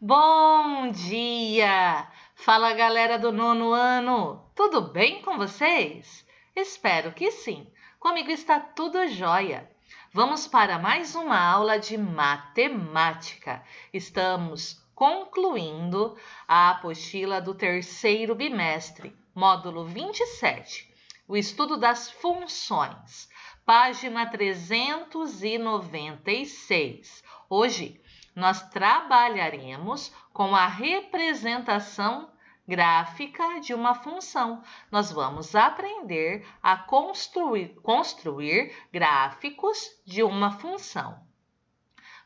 Bom dia! Fala, galera do nono ano! Tudo bem com vocês? Espero que sim. Comigo está tudo jóia. Vamos para mais uma aula de matemática. Estamos concluindo a apostila do terceiro bimestre, módulo 27, o estudo das funções, página 396. Hoje, nós trabalharemos com a representação gráfica de uma função. Nós vamos aprender a construir gráficos de uma função.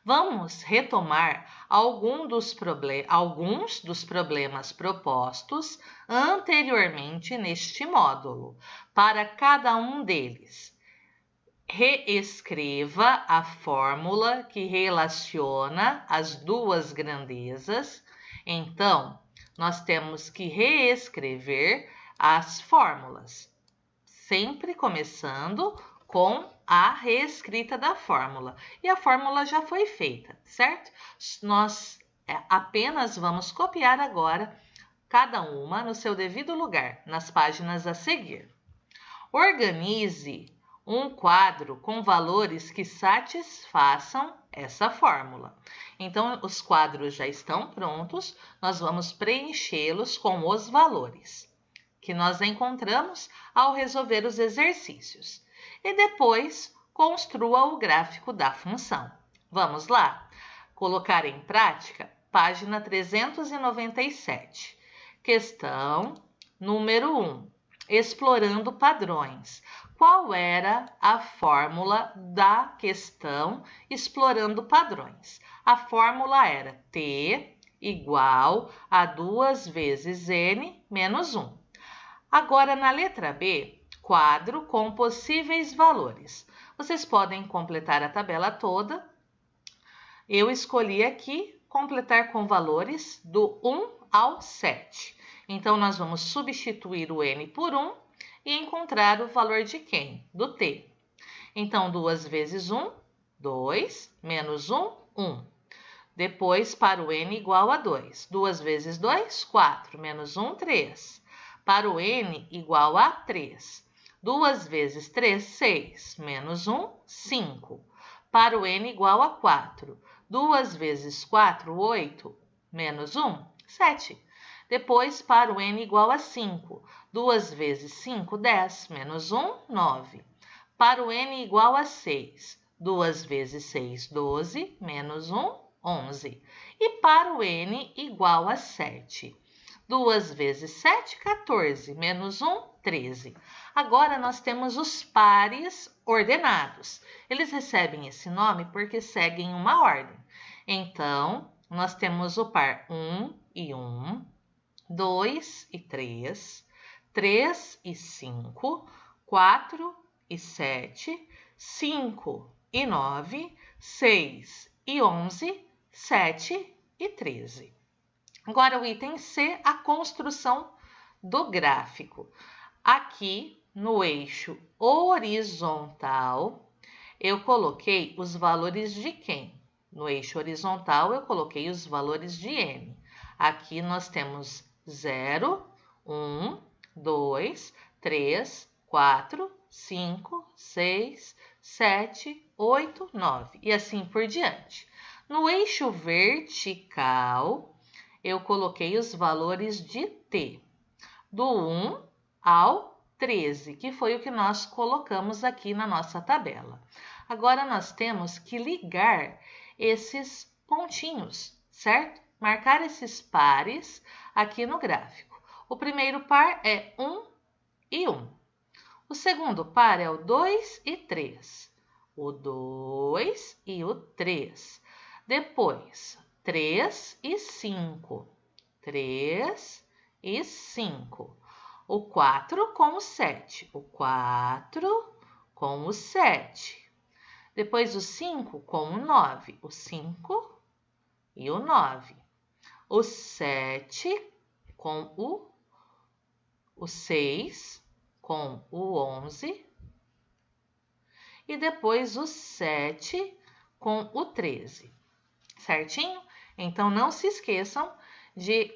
Vamos retomar alguns dos problemas propostos anteriormente neste módulo. Para cada um deles, reescreva a fórmula que relaciona as duas grandezas. Então, nós temos que reescrever as fórmulas, sempre começando com a reescrita da fórmula. E a fórmula já foi feita, certo? Nós apenas vamos copiar agora cada uma no seu devido lugar, nas páginas a seguir. Organize um quadro com valores que satisfaçam essa fórmula. Então, os quadros já estão prontos, nós vamos preenchê-los com os valores que nós encontramos ao resolver os exercícios. E depois, construa o gráfico da função. Vamos lá? Colocar em prática, página 397. Questão número 1. Explorando padrões. Qual era a fórmula da questão explorando padrões? A fórmula era T igual a 2 vezes N menos 1. Agora, na letra B, quadro com possíveis valores. Vocês podem completar a tabela toda. Eu escolhi aqui completar com valores do 1 ao 7. Então, nós vamos substituir o N por 1 e encontrar o valor de quem? Do T. Então, 2 vezes 1, 2, menos 1, 1. Depois, para o N igual a 2. 2 vezes 2, 4, menos 1, 3. Para o N igual a 3. 2 vezes 3, 6, menos 1, 5. Para o N igual a 4. 2 vezes 4, 8, menos 1, 7. Depois, para o N igual a 5. 2 vezes 5, 10, menos 1, 9. Para o N igual a 6. 2 vezes 6, 12, menos 1, 11. E para o N igual a 7. 2 vezes 7, 14, menos 1, 13. Agora, nós temos os pares ordenados. Eles recebem esse nome porque seguem uma ordem. Então, nós temos o par 1 e 1, 2 e 3, 3 e 5, 4 e 7, 5 e 9, 6 e 11, 7 e 13. Agora, o item C, a construção do gráfico. Aqui, no eixo horizontal, eu coloquei os valores de quem? No eixo horizontal, eu coloquei os valores de N. Aqui nós temos 0, 1, 2, 3, 4, 5, 6, 7, 8, 9 e assim por diante. No eixo vertical, eu coloquei os valores de T, do 1 ao 13, que foi o que nós colocamos aqui na nossa tabela. Agora, nós temos que ligar esses pontinhos, certo? Marcar esses pares aqui no gráfico. O primeiro par é 1 e 1. O segundo par é o 2 e 3. O 2 e o 3. Depois, 3 e 5. 3 e 5. O 4 com o 7. O 4 com o 7. Depois, o 5 com o 9. O 5 e o 9. O 7 com o 6 com o 11. E depois o 7 com o 13. Certinho? Então, não se esqueçam de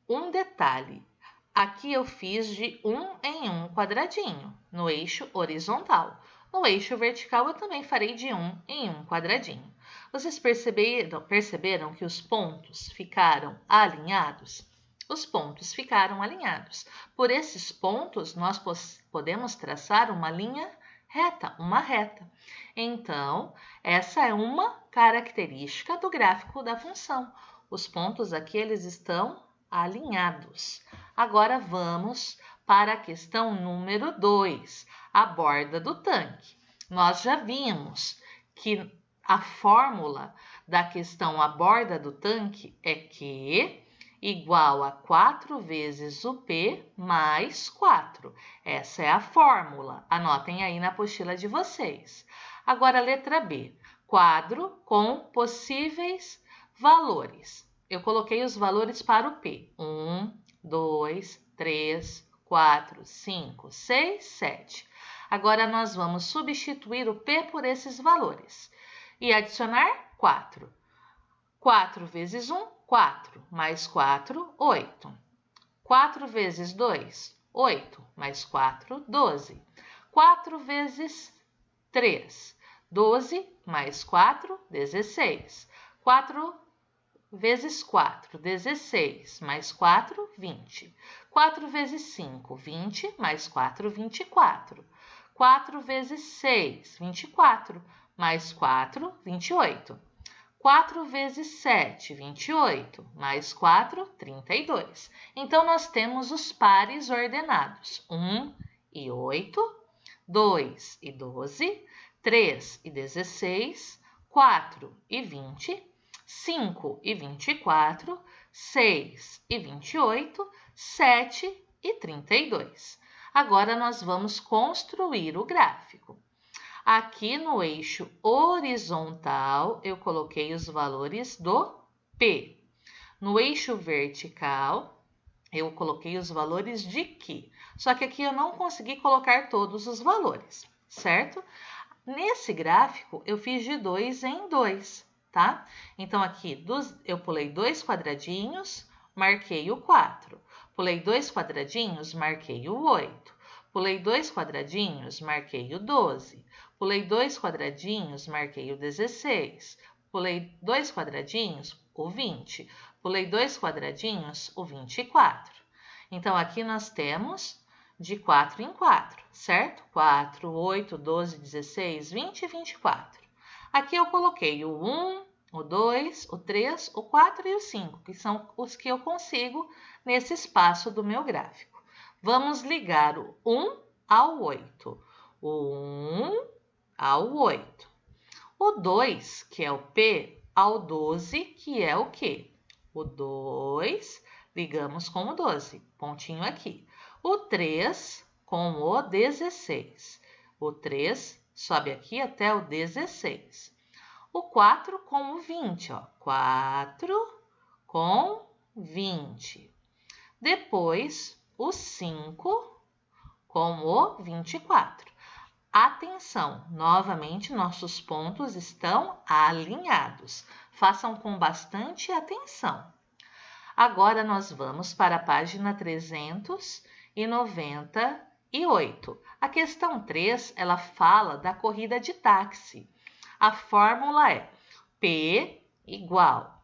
um detalhe. Aqui eu fiz de 1 em 1 quadradinho, no eixo horizontal. No eixo vertical, eu também farei de 1 em 1 quadradinho. Vocês perceberam que os pontos ficaram alinhados? Os pontos ficaram alinhados. Por esses pontos, nós podemos traçar uma linha reta, uma reta. Então, essa é uma característica do gráfico da função. Os pontos aqui, eles estão alinhados. Agora, vamos para a questão número 2, a borda do tanque. Nós já vimos que a fórmula da questão a borda do tanque é Q igual a 4 vezes o P mais 4. Essa é a fórmula. Anotem aí na apostila de vocês. Agora, letra B. Quadro com possíveis valores. Eu coloquei os valores para o P. 1, 2, 3, 4, 5, 6, 7. Agora, nós vamos substituir o P por esses valores e adicionar 4. 4 vezes 1, 4, mais 4, 8. 4 vezes 2, 8, mais 4, 12. 4 vezes 3, 12, mais 4, 16. 4 vezes 4, 16, mais 4, 20. 4 vezes 5, 20, mais 4, 24. 4 vezes 6, 24, mais 4, 28. 4 vezes 7, 28, mais 4, 32. Então, nós temos os pares ordenados. 1 e 8, 2 e 12, 3 e 16, 4 e 20, 5 e 24, 6 e 28, 7 e 32. Agora, nós vamos construir o gráfico. Aqui no eixo horizontal, eu coloquei os valores do P. No eixo vertical, eu coloquei os valores de Q. Só que aqui eu não consegui colocar todos os valores, certo? Nesse gráfico, eu fiz de 2 em 2, tá? Então, aqui eu pulei 2 quadradinhos, marquei o 4. Pulei 2 quadradinhos, marquei o 8. Pulei 2 quadradinhos, marquei o 12. Pulei 2 quadradinhos, marquei o 16. Pulei 2 quadradinhos, o 20. Pulei 2 quadradinhos, o 24. Então, aqui nós temos de 4 em 4, certo? 4, 8, 12, 16, 20 e 24. Aqui eu coloquei o 1, o 2, o 3, o 4 e o 5, que são os que eu consigo nesse espaço do meu gráfico. Vamos ligar o 1 ao 8. O 1 ao 8. O 2, que é o P, ao 12, que é o Q. O 2, ligamos com o 12, pontinho aqui. O 3 com o 16. O 3 sobe aqui até o 16. O 4 com o 20, ó. 4 com 20. Depois, o 5 com o 24. Atenção, novamente nossos pontos estão alinhados. Façam com bastante atenção. Agora nós vamos para a página 398. A questão 3, ela fala da corrida de táxi. A fórmula é P igual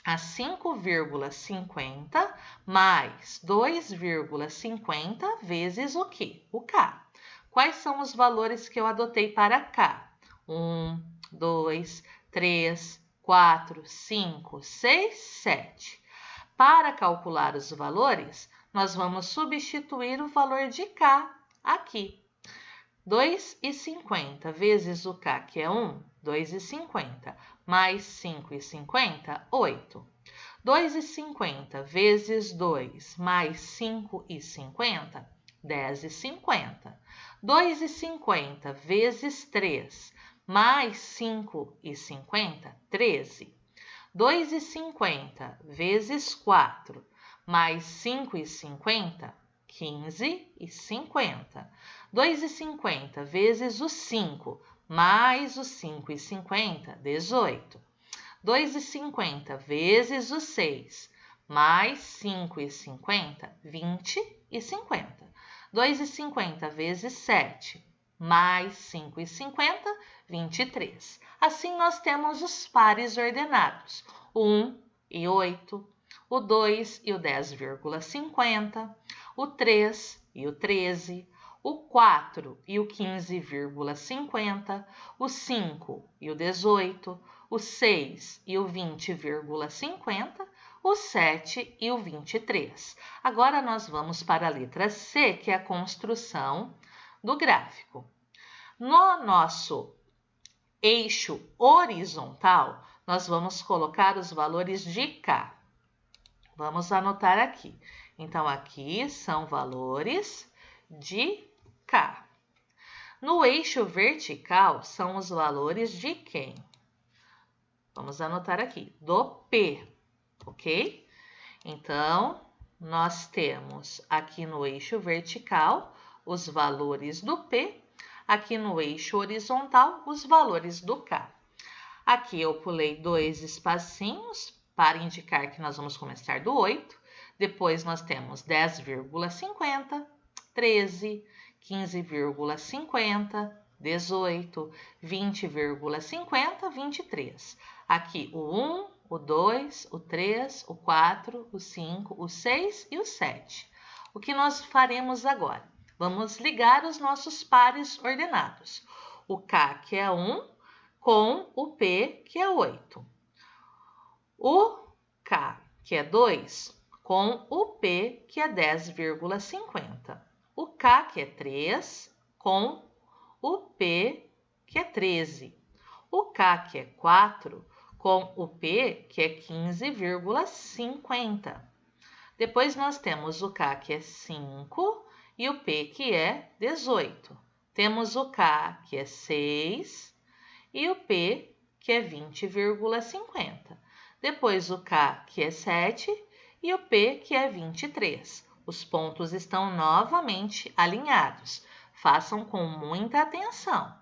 a 5,50 mais 2,50 vezes o quê? O K. Quais são os valores que eu adotei para K? 1, 2, 3, 4, 5, 6, 7. Para calcular os valores, nós vamos substituir o valor de K aqui. 2,50 vezes o K, que é 1, 2,50, mais 5,50, 8. 2,50 vezes 2 mais 5,50, 10,50. 2,50 vezes 3 mais 5,50, 13. 2,50 vezes 4 mais 5,50, 15,50. 2,50 vezes o 5 mais o 5,50, 18. 2,50 vezes o 6, mais 5,50, 20,50. 2,50 vezes 7, mais 5,50, 23. Assim, nós temos os pares ordenados, o 1 e 8, o 2 e o 10,50, o 3 e o 13, o 4 e o 15,50, o 5 e o 18, o 6 e o 20,50, o 7 e o 23. Agora, nós vamos para a letra C, que é a construção do gráfico. No nosso eixo horizontal, nós vamos colocar os valores de K. Vamos anotar aqui. Então, aqui são valores de K. No eixo vertical, são os valores de quem? Vamos anotar aqui, do P, ok? Então, nós temos aqui no eixo vertical os valores do P, aqui no eixo horizontal os valores do K. Aqui eu pulei 2 espacinhos para indicar que nós vamos começar do 8. Depois nós temos 10,50, 13, 15,50, 18, 20,50, 23. Aqui o 1, o 2, o 3, o 4, o 5, o 6 e o 7. O que nós faremos agora? Vamos ligar os nossos pares ordenados. O K, que é 1, com o P, que é 8. O K, que é 2, com o P, que é 10,50. O K, que é 3, com o P, que é 13. O K, que é 4, com o P, que é 15,50. Depois nós temos o K, que é 5, e o P, que é 18. Temos o K, que é 6, e o P, que é 20,50. Depois o K, que é 7, e o P, que é 23. Os pontos estão novamente alinhados. Façam com muita atenção.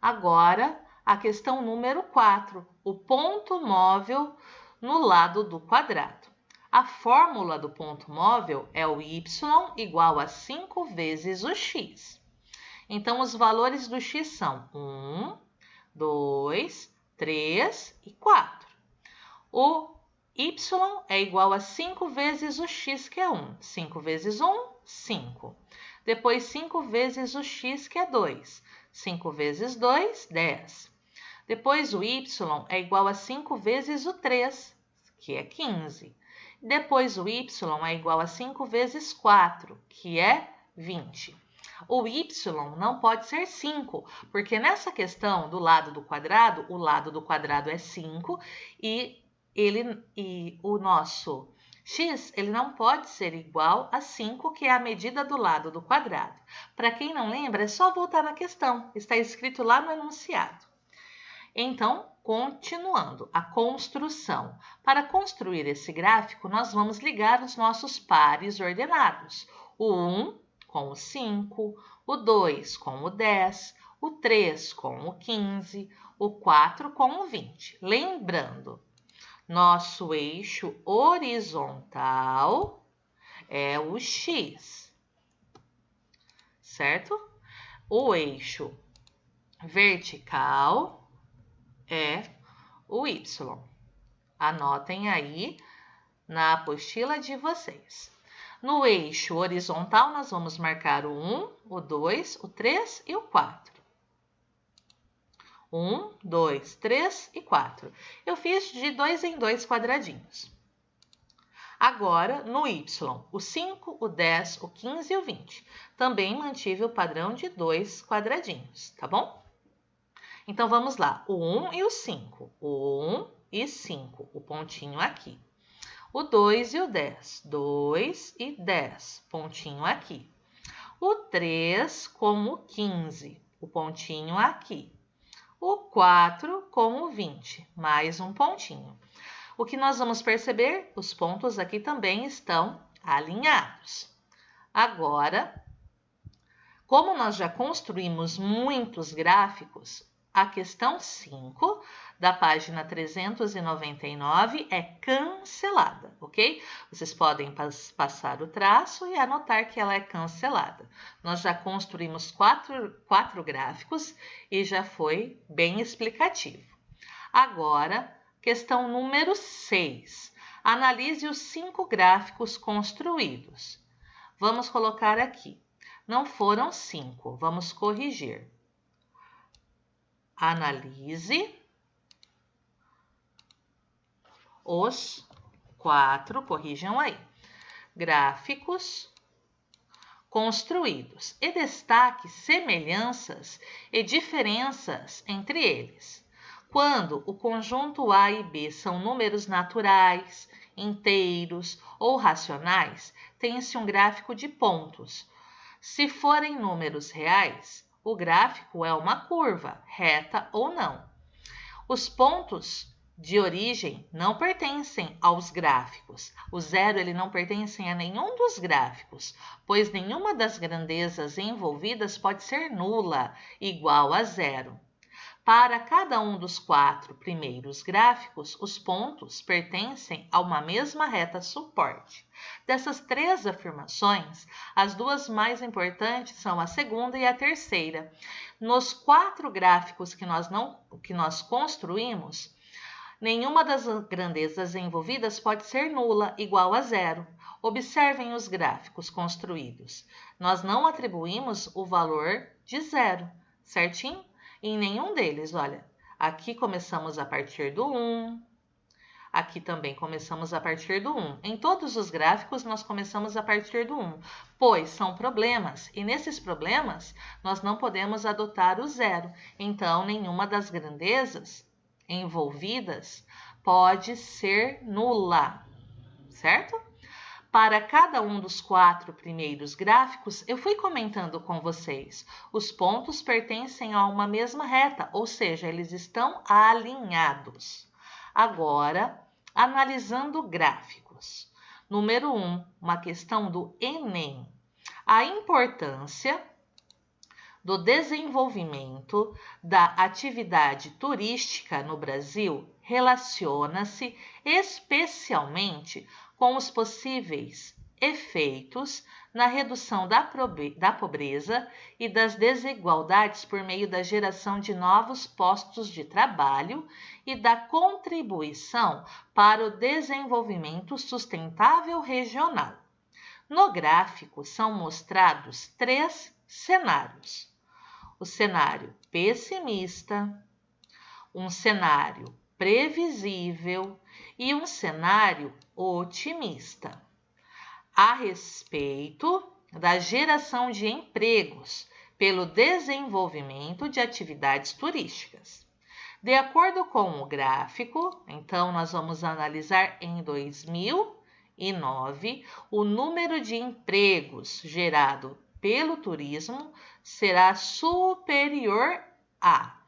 Agora, a questão número 4, o ponto móvel no lado do quadrado. A fórmula do ponto móvel é o y igual a 5 vezes o x. Então, os valores do x são 1, 2, 3 e 4. O y é igual a 5 vezes o x, que é 1. 5 vezes 1, 5. Depois, 5 vezes o x, que é 2. 5 vezes 2, 10. Depois, o y é igual a 5 vezes o 3, que é 15. Depois, o y é igual a 5 vezes 4, que é 20. O y não pode ser 5, porque nessa questão do lado do quadrado, o lado do quadrado é 5 e o nosso x ele não pode ser igual a 5, que é a medida do lado do quadrado. Para quem não lembra, é só voltar na questão, está escrito lá no enunciado. Então, continuando, a construção. Para construir esse gráfico, nós vamos ligar os nossos pares ordenados. O 1 com o 5, o 2 com o 10, o 3 com o 15, o 4 com o 20. Lembrando, nosso eixo horizontal é o x, certo? O eixo vertical é o y. Anotem aí na apostila de vocês. No eixo horizontal, nós vamos marcar o 1, o 2, o 3 e o 4. 1, 2, 3 e 4. Eu fiz de 2 em 2 quadradinhos. Agora, no y, o 5, o 10, o 15 e o 20. Também mantive o padrão de 2 quadradinhos, tá bom? Então, vamos lá. O 1 e o 5. O 1 e 5, o pontinho aqui. O 2 e o 10. 2 e 10, pontinho aqui. O 3 com o 15, o pontinho aqui. O 4 com o 20, mais um pontinho. O que nós vamos perceber? Os pontos aqui também estão alinhados. Agora, como nós já construímos muitos gráficos, a questão 5 da página 399 é cancelada, ok? Vocês podem passar o traço e anotar que ela é cancelada. Nós já construímos quatro gráficos e já foi bem explicativo. Agora, questão número 6. Analise os 5 gráficos construídos. Vamos colocar aqui. Não foram 5, vamos corrigir. Analise os 4, corrijam aí, gráficos construídos e destaque semelhanças e diferenças entre eles. Quando o conjunto A e B são números naturais, inteiros ou racionais, tem-se um gráfico de pontos. Se forem números reais, o gráfico é uma curva, reta ou não. Os pontos de origem não pertencem aos gráficos. O zero ele não pertence a nenhum dos gráficos, pois nenhuma das grandezas envolvidas pode ser nula, igual a zero. Para cada um dos 4 primeiros gráficos, os pontos pertencem a uma mesma reta suporte. Dessas 3 afirmações, as 2 mais importantes são a segunda e a terceira. Nos 4 gráficos que nós construímos, nenhuma das grandezas envolvidas pode ser nula, igual a zero. Observem os gráficos construídos. Nós não atribuímos o valor de zero, certinho? Em nenhum deles, olha, aqui começamos a partir do 1, aqui também começamos a partir do 1. Em todos os gráficos, nós começamos a partir do 1, pois são problemas, e nesses problemas, nós não podemos adotar o zero. Então, nenhuma das grandezas envolvidas pode ser nula, certo? Para cada um dos 4 primeiros gráficos, eu fui comentando com vocês. Os pontos pertencem a uma mesma reta, ou seja, eles estão alinhados. Agora, analisando gráficos. Número 1, uma questão do Enem. A importância do desenvolvimento da atividade turística no Brasil relaciona-se especialmente com os possíveis efeitos na redução da pobreza e das desigualdades por meio da geração de novos postos de trabalho e da contribuição para o desenvolvimento sustentável regional. No gráfico são mostrados 3 cenários. O cenário pessimista, um cenário previsível e um cenário otimista, a respeito da geração de empregos pelo desenvolvimento de atividades turísticas. De acordo com o gráfico, então nós vamos analisar em 2009, o número de empregos gerado pelo turismo será superior a.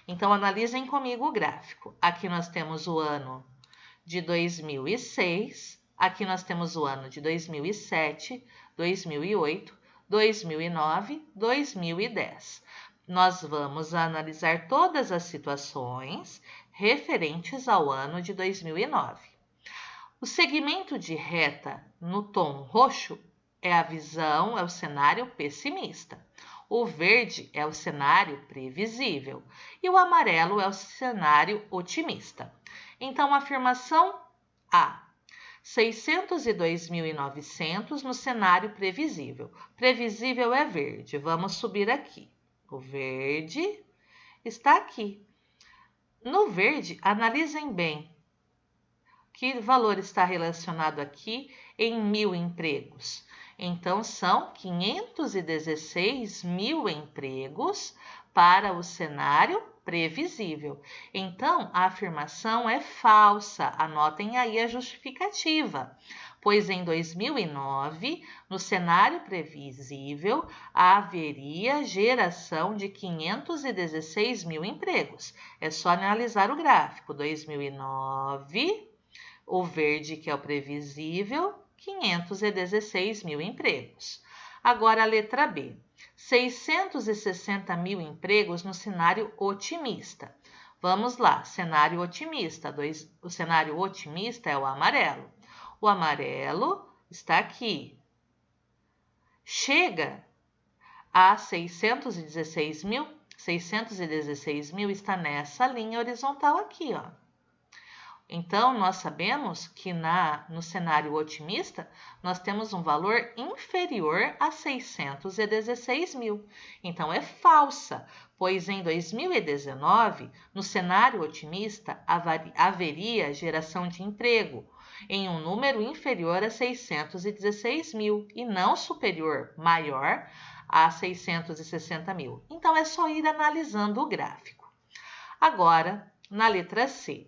Então, analisem comigo o gráfico. Aqui nós temos o ano de 2006, aqui nós temos o ano de 2007, 2008, 2009, 2010. Nós vamos analisar todas as situações referentes ao ano de 2009. O segmento de reta no tom roxo é a visão, é o cenário pessimista. O verde é o cenário previsível e o amarelo é o cenário otimista. Então, afirmação A. 602.900 no cenário previsível. Previsível é verde. Vamos subir aqui. O verde está aqui. No verde, analisem bem que valor está relacionado aqui em 1.000 empregos. Então, são 516 mil empregos para o cenário previsível. Então, a afirmação é falsa. Anotem aí a justificativa. Pois em 2009, no cenário previsível, haveria geração de 516 mil empregos. É só analisar o gráfico. 2009, o verde que é o previsível, 516 mil empregos. Agora a letra B. 660 mil empregos no cenário otimista. Vamos lá, cenário otimista. O cenário otimista é o amarelo. O amarelo está aqui. Chega a 616 mil. 616 mil está nessa linha horizontal aqui, ó. Então, nós sabemos que no cenário otimista, nós temos um valor inferior a 616 mil. Então, é falsa, pois em 2019, no cenário otimista, haveria geração de emprego em um número inferior a 616 mil e não superior, maior a 660 mil. Então, é só ir analisando o gráfico. Agora, na letra C.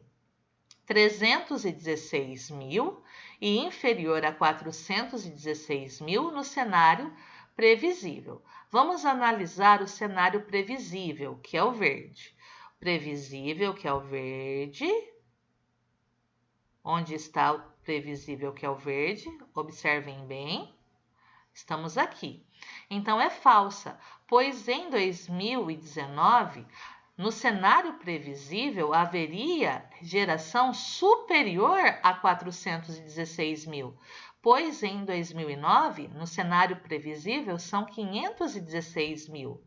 316 mil e inferior a 416 mil no cenário previsível. Vamos analisar o cenário previsível, que é o verde. Previsível, que é o verde. Onde está o previsível, que é o verde? Observem bem. Estamos aqui. Então, é falsa, pois em 2019... no cenário previsível, haveria geração superior a 416 mil, pois em 2009, no cenário previsível, são 516 mil,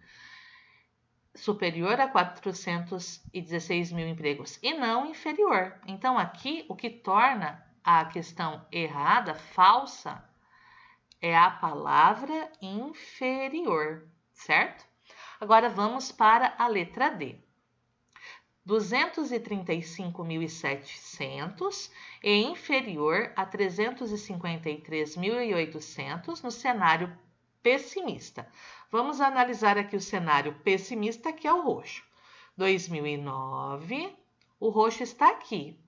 superior a 416 mil empregos, e não inferior. Então, aqui, o que torna a questão errada, falsa, é a palavra inferior, certo? Agora, vamos para a letra D. 235.700 e inferior a 353.800 no cenário pessimista. Vamos analisar aqui o cenário pessimista, que é o roxo. 2009, o roxo está aqui,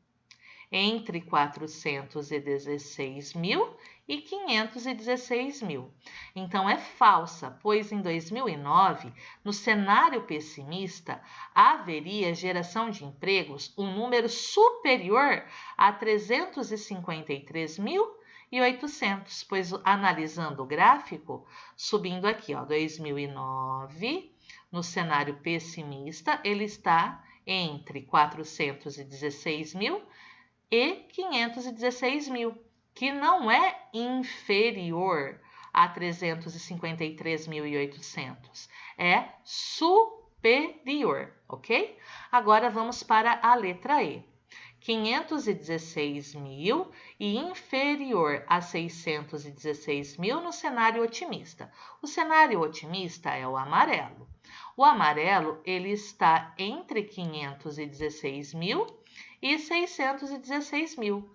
entre 416 mil e 516 mil. Então, é falsa, pois em 2009, no cenário pessimista, haveria geração de empregos um número superior a 353.800, pois analisando o gráfico, subindo aqui, ó, 2009, no cenário pessimista, ele está entre 416 mil e 516 mil, que não é inferior a 353.800, é superior, ok? Agora vamos para a letra E. 516 mil e inferior a 616 mil no cenário otimista. O cenário otimista é o amarelo. O amarelo, ele está entre 516 mil e 616 mil,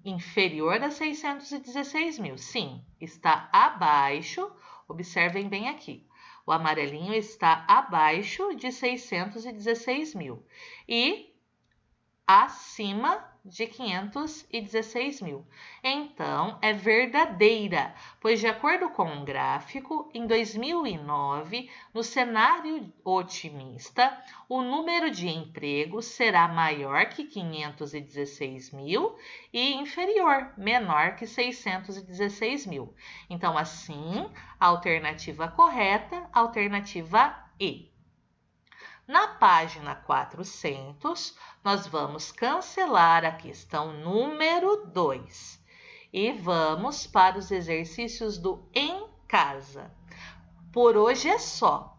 inferior a 616 mil. Sim, está abaixo, observem bem aqui, o amarelinho está abaixo de 616 mil e acima de 516 mil. Então, é verdadeira, pois de acordo com o gráfico, em 2009, no cenário otimista, o número de empregos será maior que 516 mil e inferior, menor que 616 mil. Então, assim, a alternativa correta, alternativa E. Na página 400, nós vamos cancelar a questão número 2 e vamos para os exercícios do em casa. Por hoje é só.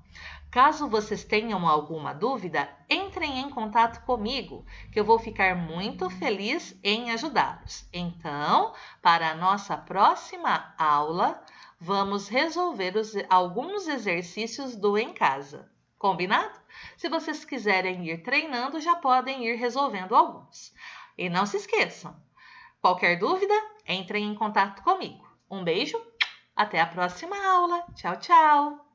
Caso vocês tenham alguma dúvida, entrem em contato comigo, que eu vou ficar muito feliz em ajudá-los. Então, para a nossa próxima aula, vamos resolver alguns exercícios do em casa. Combinado? Se vocês quiserem ir treinando, já podem ir resolvendo alguns. E não se esqueçam, qualquer dúvida, entrem em contato comigo. Um beijo, até a próxima aula. Tchau, tchau!